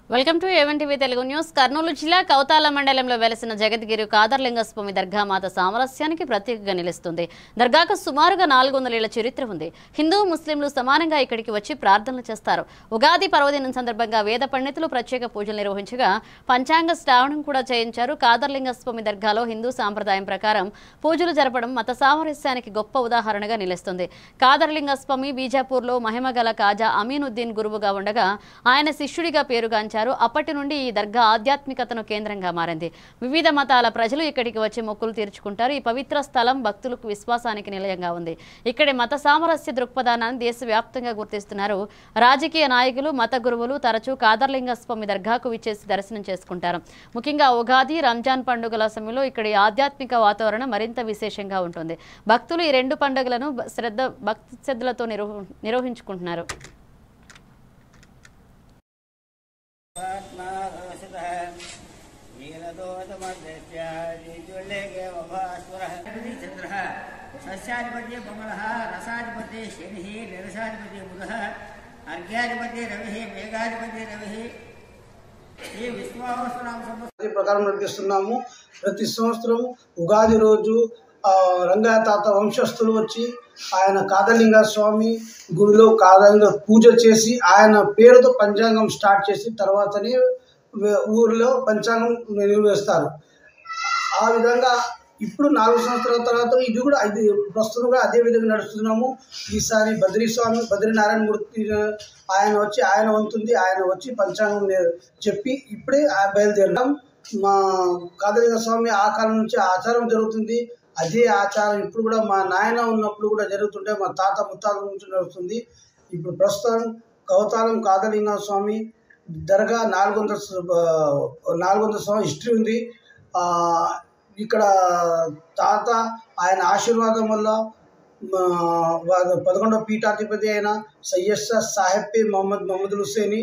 Welcome to A1 TV Telugu news. Kurnool జిల్లా కౌతాల మండలంలో వెలసిన జగద్గిరి కాదర్లింగస్వామి దర్గా మాత సామరస్యానికి ప్రత్యేకంగా నిలుస్తుంది. దర్గాకు సుమారుగా 400 ఏళ్ల చరిత్ర ఉంది. హిందూ ముస్లింలు సమానంగా ఇక్కడికి వచ్చి ప్రార్థనలు చేస్తారు. ఉగాది పర్వదినం సందర్భంగా వేద పండితులు ప్రత్యేక పూజలు నిర్వహించగా పంచాంగ శ్రావణం కూడా చేయించారు. కాదర్లింగస్వామి దర్గాలో హిందూ సాంప్రదాయం ప్రకారం పూజలు జరపడం మత సామరస్యానికి గొప్ప ఉదాహరణగా నిలుస్తుంది. కాదర్లింగస్వామి బీజాపూర్లో మహిమగల కాజా అమీనుద్దీన్ గురువుగా ఉండగా ఆయన శిష్యుడిగా పేరుగాంచారు. అప్పటి నుండి ఈ దర్గా ఆధ్యాత్మికతను కేంద్రంగా మారింది. వివిధ మతాల ప్రజలు ఇక్కడికి వచ్చి మొక్కులు తీర్చుకుంటారు. ఈ పవిత్ర స్థలం భక్తులకు విశ్వాసానికి నిలయంగా ఉంది. ఇక్కడి మత సామరస్య దృక్పథాన్ని దేశవ్యాప్తంగా గుర్తిస్తున్నారు. రాజకీయ నాయకులు, మత గురువులు తరచూ కాదర్లింగస్వామి దర్గాకు విచ్చేసి దర్శనం చేసుకుంటారు. ముఖ్యంగా ఉగాది, రంజాన్ పండుగల సమయంలో ఇక్కడి ఆధ్యాత్మిక వాతావరణం మరింత విశేషంగా ఉంటుంది. భక్తులు ఈ రెండు పండుగలను భక్తి శ్రద్ధలతో నిర్వహించుకుంటున్నారు. सस्याधिपति मंगलः रसाधिपति शनिः निरसाधिपति बुधः अर्घ्याधिपति रविः मेघाधिपति रविः ఈ విశ్వావసనామ సంవత్సరం ప్రకారం నడిపిస్తున్నాము. ప్రతి సంవత్సరం ఉగాది రోజు రంగయ్య తాత వంశస్థులు వచ్చి ఆయన కాదర్లింగ స్వామి గుడిలో కాదర్లింగ పూజ చేసి ఆయన పేరుతో పంచాంగం స్టార్ట్ చేసి తర్వాతనే ఊరిలో పంచాంగం నిర్వహిస్తారు. ఆ విధంగా ఇప్పుడు 4 సంవత్సరాల తర్వాత ఇది కూడా ప్రస్తుతంగా అదే విధంగా నడుస్తున్నాము. ఈసారి బద్రీనారాయణ మూర్తి ఆయన వంతుంది. ఆయన వచ్చి పంచాంగం చెప్పి ఇప్పుడే బయలుదేరడం. మా కాదర్లింగ స్వామి ఆ కాలం నుంచి ఆచారం జరుగుతుంది. అదే ఆచారం ఇప్పుడు కూడా మా నాయన ఉన్నప్పుడు కూడా జరుగుతుంటే మా తాత ముత్తాతల నుంచి నడుస్తుంది. ఇప్పుడు ప్రస్తుతం కౌతాలం కాదర్లింగ స్వామి దర్గా 400 సంవత్సరాల హిస్టరీ ఉంది. ఇక్కడ తాత ఆయన ఆశీర్వాదం వల్ల 11వ పీఠాధిపతి అయిన సయ్యద్ సాహెబ్ పి మొహమ్మద్ హుస్సేని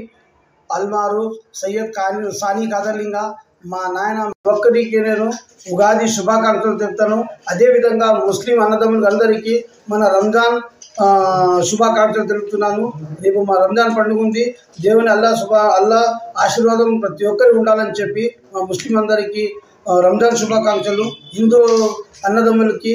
అల్మారు సయ్యద్ సానీ కాదర్లింగ మా నాయన ఒక్కరికి నేను ఉగాది శుభాకాంక్షలు చెప్తాను. అదేవిధంగా ముస్లిం అన్నదమ్ములకు అందరికీ మన రంజాన్ శుభాకాంక్షలు తెలుపుతున్నాను. రేపు మా రంజాన్ పండుగ ఉంది. దేవుని అల్లా ఆశీర్వాదం ప్రతి ఒక్కరికి ఉండాలని చెప్పి మా ముస్లిం అందరికీ రంజాన్ శుభాకాంక్షలు. హిందూ అన్నదమ్ములకి